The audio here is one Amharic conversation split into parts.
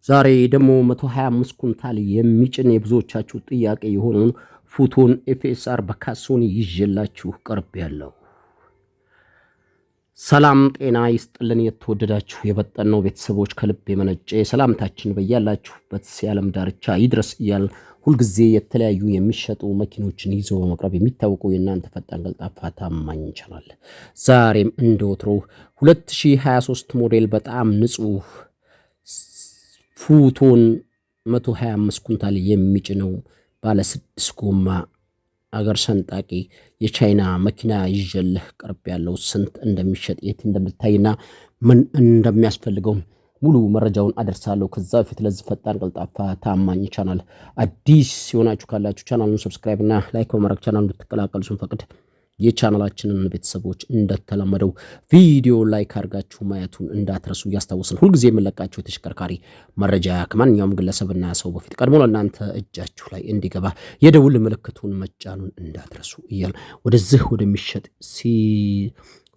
ዛሬ ደግሞ 125 ኩንታል የሚጭን የብዙዎቻችሁ ጥያቄ የሆነውን ፉቶን ኤፍኤስአር በካሶኒ ይዤላችሁ ቀርቤያለሁ። ሰላም ጤና ይስጥልን። የተወደዳችሁ የበጠነው ቤተሰቦች ከልብ የመነጨ ሰላምታችን በያላችሁበት የዓለም ዳርቻ ይድረስ እያል ሁልጊዜ የተለያዩ የሚሸጡ መኪኖችን ይዞ በመቅረብ የሚታወቀው የእናንተ ፈጣን ቀልጣፋ ታማኝ ቻናል ዛሬም እንደወትሮ 2023 ሞዴል በጣም ንጹህ ፉቶን 125 ኩንታል የሚጭነው ባለ 6 ጎማ አገር ሰንጣቂ የቻይና መኪና ይዤልህ ቀርብ ያለው ስንት እንደሚሸጥ የት እንደምታይና ምን እንደሚያስፈልገው ሙሉ መረጃውን አደርሳለሁ። ከዛ በፊት ለዚህ ፈጣን ቀልጣፋ ታማኝ ቻናል አዲስ ሲሆናችሁ ካላችሁ ቻናሉን ሰብስክራይብ እና ላይክ በማድረግ ቻናሉን እንድትቀላቀሉ ስንፈቅድ የቻናላችንን ቤተሰቦች እንደተለመደው ቪዲዮ ላይክ አድርጋችሁ ማየቱን እንዳትረሱ እያስታወስን ሁልጊዜ የምንለቃችሁ የተሽከርካሪ መረጃ ከማንኛውም ግለሰብና ሰው በፊት ቀድሞ ለእናንተ እጃችሁ ላይ እንዲገባ የደውል ምልክቱን መጫኑን እንዳትረሱ እያል ወደዚህ ወደሚሸጥ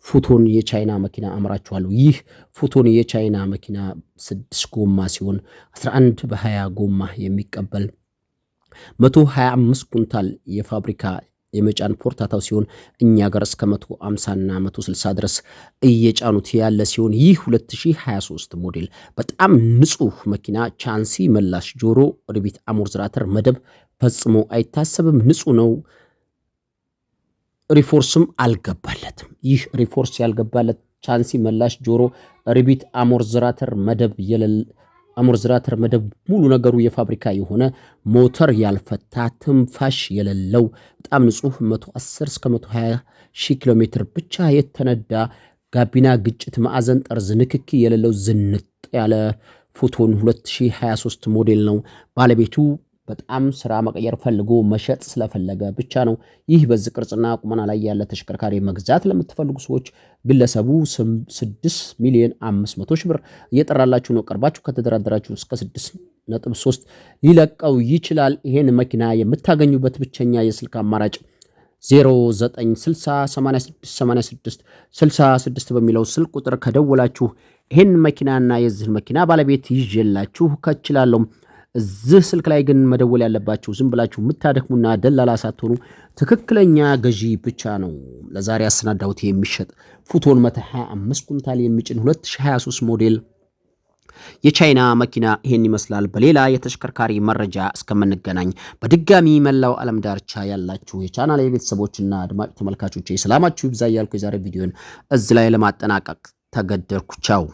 ፉቶን የቻይና መኪና አምራችኋለሁ። ይህ ፉቶን የቻይና መኪና 6 ጎማ ሲሆን 11 በ20 ጎማ የሚቀበል 125 ኩንታል የፋብሪካ የመጫን ፖርታታው ሲሆን እኛ ጋር እስከ 150 እና 160 ድረስ እየጫኑት ያለ ሲሆን ይህ 2023 ሞዴል በጣም ንጹህ መኪና ቻንሲ መላሽ ጆሮ ሪቢት አሞርትራተር መደብ ፈጽሞ አይታሰብም። ንጹህ ነው። ሪፎርስም አልገባለትም። ይህ ሪፎርስ ያልገባለት ቻንሲ መላሽ ጆሮ ሪቢት አሞርትራተር መደብ ሙሉ ነገሩ የፋብሪካ የሆነ ሞተር ያልፈታ ትንፋሽ የሌለው በጣም ንጹህ 110 እስከ 120 ሺህ ኪሎ ሜትር ብቻ የተነዳ ጋቢና ግጭት ማዕዘን ጠርዝ ንክኪ የሌለው ዝንጥ ያለ ፉቶን 2023 ሞዴል ነው። ባለቤቱ በጣም ስራ መቀየር ፈልጎ መሸጥ ስለፈለገ ብቻ ነው። ይህ በዚህ ቅርጽና ቁመና ላይ ያለ ተሽከርካሪ መግዛት ለምትፈልጉ ሰዎች ግለሰቡ 6,500,000 ብር እየጠራላችሁ ነው። ቀርባችሁ ከተደራደራችሁ እስከ 6.3 ሊለቀው ይችላል። ይሄን መኪና የምታገኙበት ብቸኛ የስልክ አማራጭ 0960868666 በሚለው ስልክ ቁጥር ከደወላችሁ ይሄን መኪናና የዚህ መኪና ባለቤት ይዤላችሁ ከችላለሁ። እዚህ ስልክ ላይ ግን መደወል ያለባችሁ ዝም ብላችሁ የምታደክሙና ደላላ ሳትሆኑ ትክክለኛ ገዢ ብቻ ነው። ለዛሬ አሰናዳሁት የሚሸጥ ፉቶን 125 ኩንታል የሚጭን 2023 ሞዴል የቻይና መኪና ይሄን ይመስላል። በሌላ የተሽከርካሪ መረጃ እስከምንገናኝ በድጋሚ መላው ዓለም ዳርቻ ያላችሁ የቻናሌ ቤተሰቦችና አድማጭ ተመልካቾቼ ሰላማችሁ ይብዛ እያልኩ የዛሬ ቪዲዮን እዚህ ላይ ለማጠናቀቅ ተገደድኩ። ቻው።